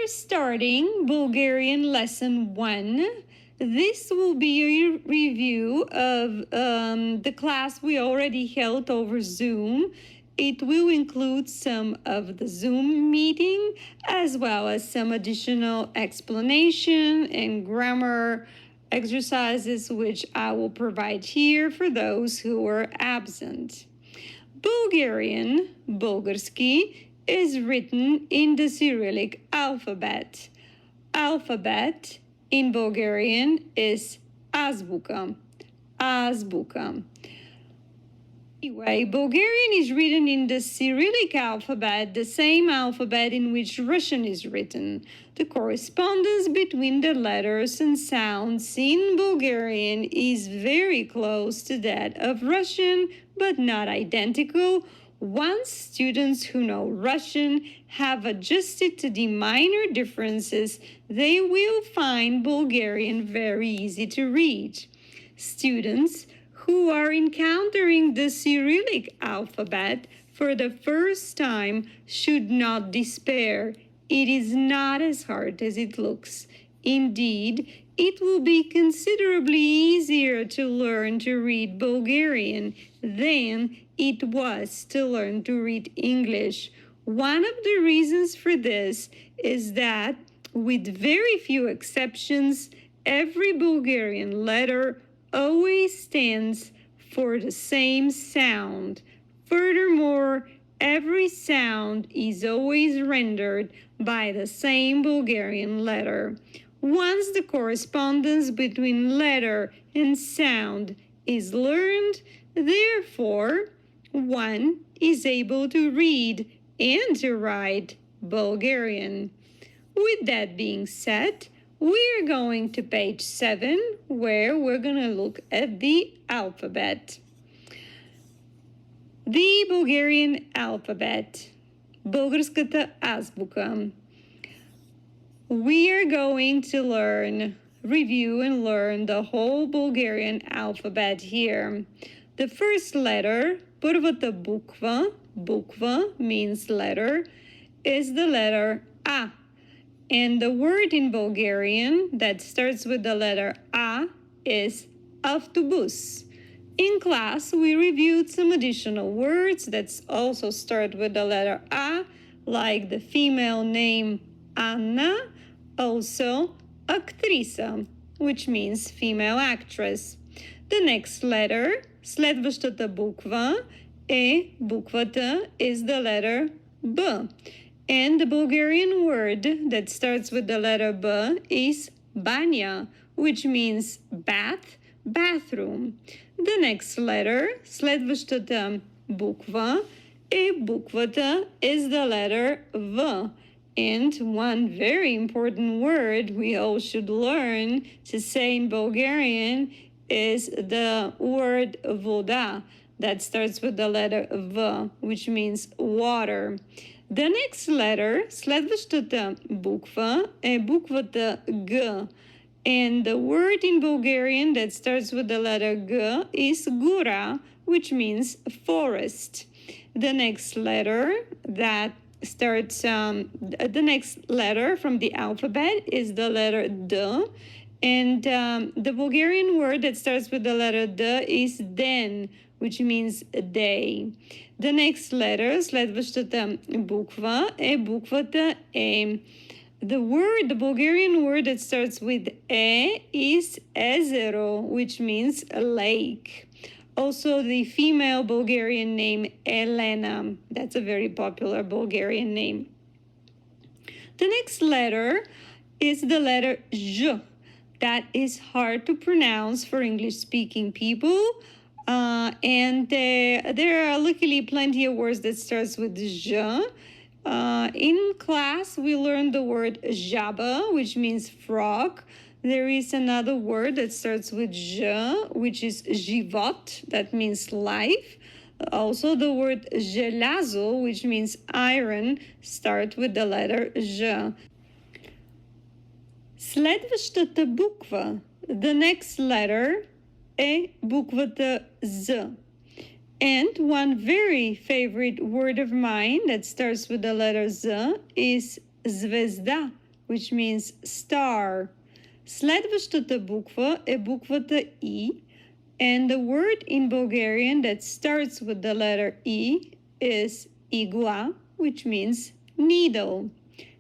are starting Bulgarian Lesson 1. This will be a review of the class we already held over Zoom. It will include some of the Zoom meeting as well as some additional explanation and grammar exercises which I will provide here for those who are absent. Bulgarian, Bulgarski, is written in the Cyrillic alphabet. Alphabet in Bulgarian is azbuka. Azbuka. Anyway, Bulgarian is written in the Cyrillic alphabet, the same alphabet in which Russian is written. The correspondence between the letters and sounds in Bulgarian is very close to that of Russian, but not identical. Once students who know Russian have adjusted to the minor differences, they will find Bulgarian very easy to read. Students who are encountering the Cyrillic alphabet for the first time should not despair. It is not as hard as it looks. Indeed, it will be considerably easier to learn to read Bulgarian than it was to learn to read English. One of the reasons for this is that, with very few exceptions, every Bulgarian letter always stands for the same sound. Furthermore, every sound is always rendered by the same Bulgarian letter. Once the correspondence between letter and sound is learned, therefore, one is able to read and to write Bulgarian. With that being said, we're going to page 7, where we're going to look at the alphabet. The Bulgarian alphabet. Българската азбука. We are going to review and learn the whole Bulgarian alphabet here. The first letter, първата bukva means letter, is the letter A. And the word in Bulgarian that starts with the letter A is avtobus. In class, we reviewed some additional words that also start with the letter A, like the female name Anna, also актриса, which means female actress. The next letter, следващата буква, буквата is the letter B. And the Bulgarian word that starts with the letter B is banya, which means bath, bathroom. The next letter, следващата буква, буквата is the letter V. And one very important word we all should learn to say in Bulgarian is the word voda that starts with the letter V, which means water. The next letter, следващата буква, буквата G. And the word in Bulgarian that starts with the letter G is gura, which means forest. The next letter the next letter from the alphabet is the letter D. And the Bulgarian word that starts with the letter D is den, which means day. The next letter, следващата буква, буквата E. The Bulgarian word that starts with E is езеро, which means a lake. Also, the female Bulgarian name Elena. That's a very popular Bulgarian name. The next letter is the letter J. That is hard to pronounce for English-speaking people. And there are luckily plenty of words that starts with J. In class, we learned the word жаба, which means frog. There is another word that starts with J, which is живот, that means life. Also, the word желязо, which means iron, start with the letter J. Следващата буква, the next letter, буквата Z. And one very favorite word of mine that starts with the letter Z is звезда, which means star. Следващата буква е буквата I, and the word in Bulgarian that starts with the letter E is igla, which means needle.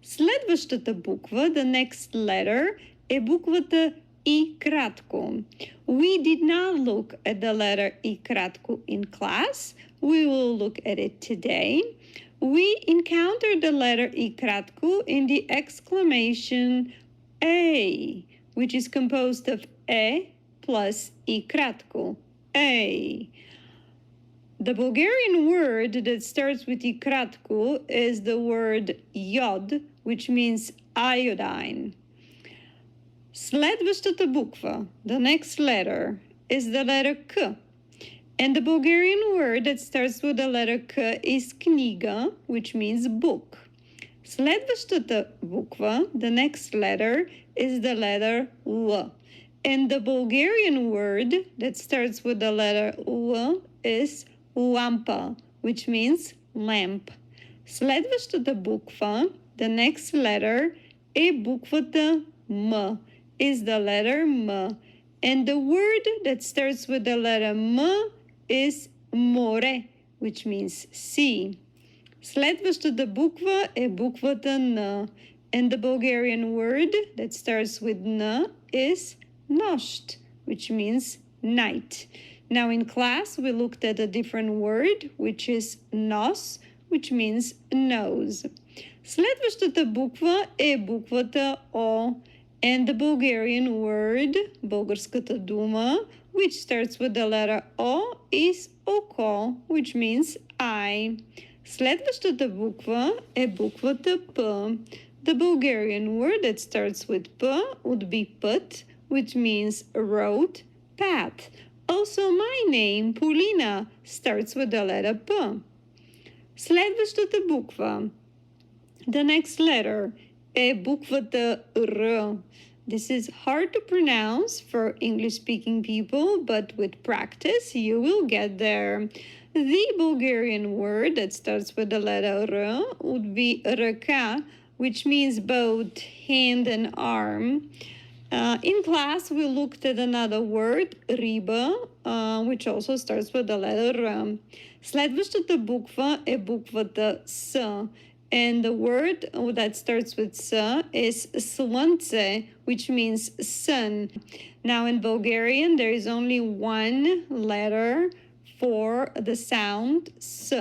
Следващата буква, the next letter, е буквата I кратко. We did not look at the letter I кратко in class. We will look at it today. We encountered the letter I кратко in the exclamation A, which is composed of E plus I кратко. A. The Bulgarian word that starts with I кратко is the word yod, which means iodine. Следващата буква, the next letter, is the letter K. And the Bulgarian word that starts with the letter K is kniga, which means book. Следващата буква, the next letter, is the letter L. And the Bulgarian word that starts with the letter L is lampa, which means lamp. Следващата буква, the next letter, е буквата M, is the letter M. And the word that starts with the letter M is more, which means sea. Следващата буква е буквата N. And the Bulgarian word that starts with N is noșt, which means night. Now in class, we looked at a different word, which is nos, which means nose. Следващата буква е буквата O. And the Bulgarian word, българската дума, which starts with the letter O, is oko, which means eye. Следващата буква е буквата P. The Bulgarian word that starts with P would be put, which means road, path. Also, my name, Paulina, starts with the letter P. Следващата буква, the next letter, е буквата R. This is hard to pronounce for English-speaking people, but with practice, you will get there. The Bulgarian word that starts with the letter R would be rъка, which means both hand and arm. In class, we looked at another word, riba, which also starts with the letter R. Следващата буква е буквата С. And the word that starts with S is slunce, which means sun. Now in Bulgarian, there is only one letter for the sound S,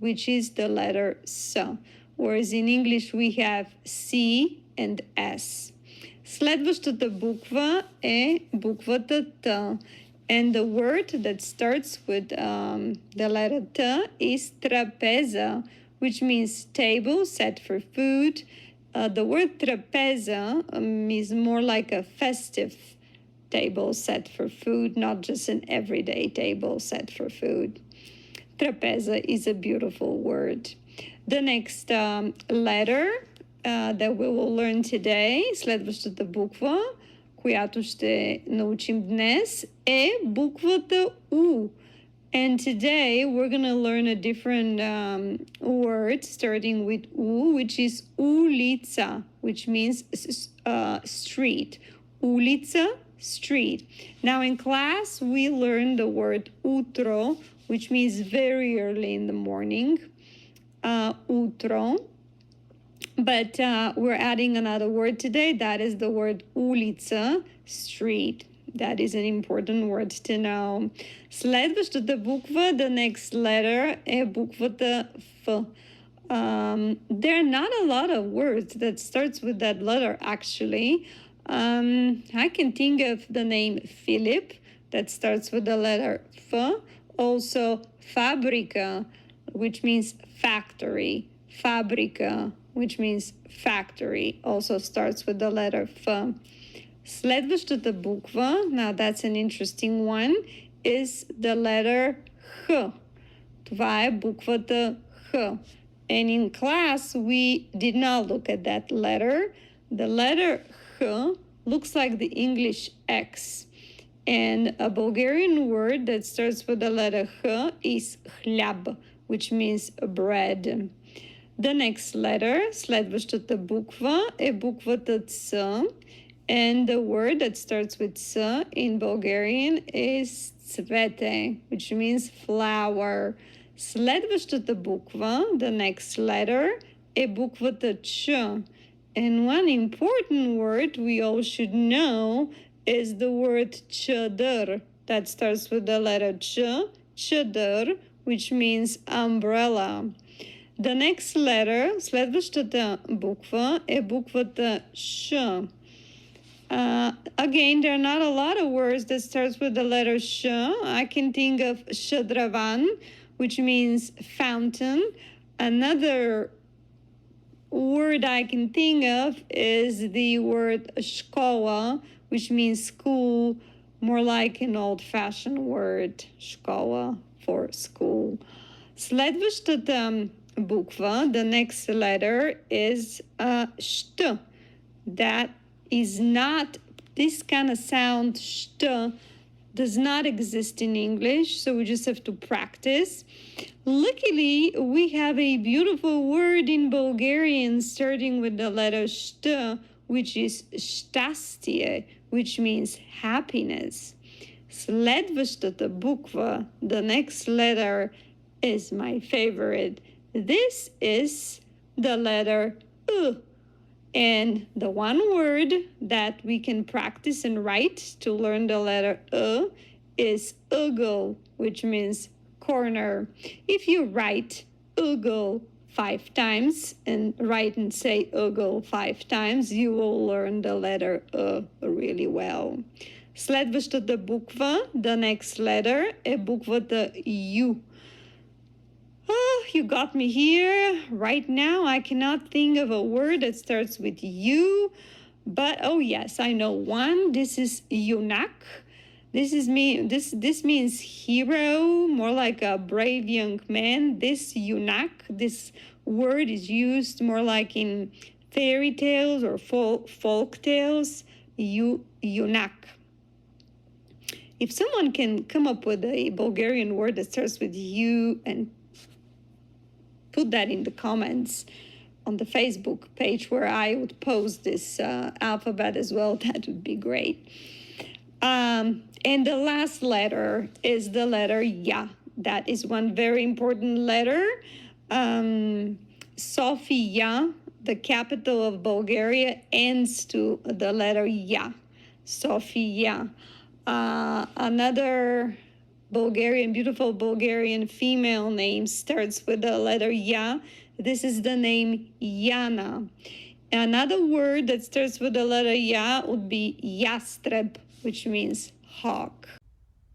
which is the letter S. Whereas in English, we have C and S. Следващата буква е буквата Т. And the word that starts with the letter T is trapeza, which means table set for food. The word trapeza is more like a festive table set for food, not just an everyday table set for food. Trapeza is a beautiful word. The next letter that we will learn today, следващата буква, която ще научим днес, е буквата U. And today we're going to learn a different word starting with U, which is ulica, which means street. Ulica, street. Now in class, we learned the word utro, which means very early in the morning. Utro. But we're adding another word today. That is the word ulica, street. That is an important word to know. Следващата буква, the next letter, е буквата F. There are not a lot of words that starts with that letter, actually. I can think of the name Philip, that starts with the letter F. Also, fabrica, which means factory. Fabrica, which means factory, also starts with the letter F. Следващата буква, now that's an interesting one, is the letter H. Това е буквата H. And in class, we did not look at that letter. The letter H looks like the English X. And a Bulgarian word that starts with the letter H is hlyab, which means bread. The next letter, следващата буква е буквата Ц. And the word that starts with S in Bulgarian is цвете, which means flower. Следващата буква, the next letter, е буквата Ч. And one important word we all should know is the word чадър. That starts with the letter Ch, чадър, which means umbrella. The next letter, следващата буква е буквата Ш. Again, there are not a lot of words that starts with the letter Sh. I can think of Shadravan, which means fountain. Another word I can think of is the word школа, which means school, more like an old-fashioned word, школа, for school. Следващата буква, the next letter, is шт. That is not, this kind of sound, shta, does not exist in English, so we just have to practice. Luckily, we have a beautiful word in Bulgarian starting with the letter shta, which is щастие, which means happiness. Следващата буква, the next letter, is my favorite. This is the letter U. And the one word that we can practice and write to learn the letter is ugel, which means corner. If you write ugel 5 times and write and say ugel 5 times, you will learn the letter really well. Следващата буква, the next letter, е буквата U. Oh, you got me here. Right now, I cannot think of a word that starts with U, but oh yes, I know one. This is yunak. This means hero, more like a brave young man. This yunak, this word is used more like in fairy tales or folk tales. Yunak. If someone can come up with a Bulgarian word that starts with U and put that in the comments on the Facebook page where I would post this alphabet as well, that would be great. And the last letter is the letter Ya. That is one very important letter. Sofia, the capital of Bulgaria, ends to the letter Ya. Sofia. Another beautiful Bulgarian female name starts with the letter Ya. This is the name Yana. Another word that starts with the letter Ya would be yastreb, which means hawk.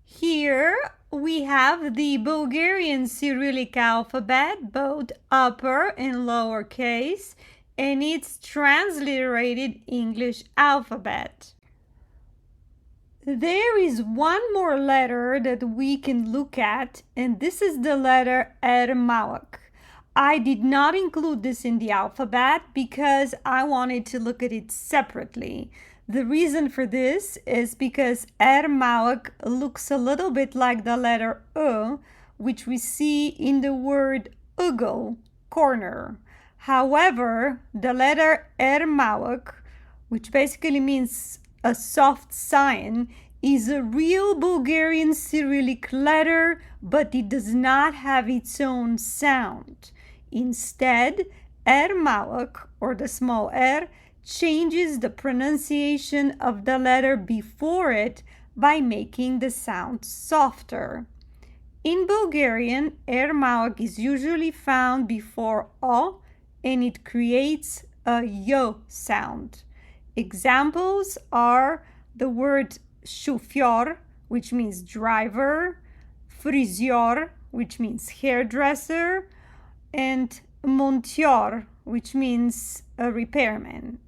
Here we have the Bulgarian Cyrillic alphabet, both upper and lower case, and its transliterated English alphabet. There is one more letter that we can look at, and this is the letter Ermawak. I did not include this in the alphabet because I wanted to look at it separately. The reason for this is because Ermawak looks a little bit like the letter which we see in the word ugel, corner. However, the letter Ermawak, which basically means a soft sign, is a real Bulgarian Cyrillic letter, but it does not have its own sound. Instead, Ermawak, or the small r, changes the pronunciation of the letter before it by making the sound softer. In Bulgarian, Ermawak is usually found before O, and it creates a yo sound. Examples are the word șofior, which means driver, frizior, which means hairdresser, and montior, which means a repairman.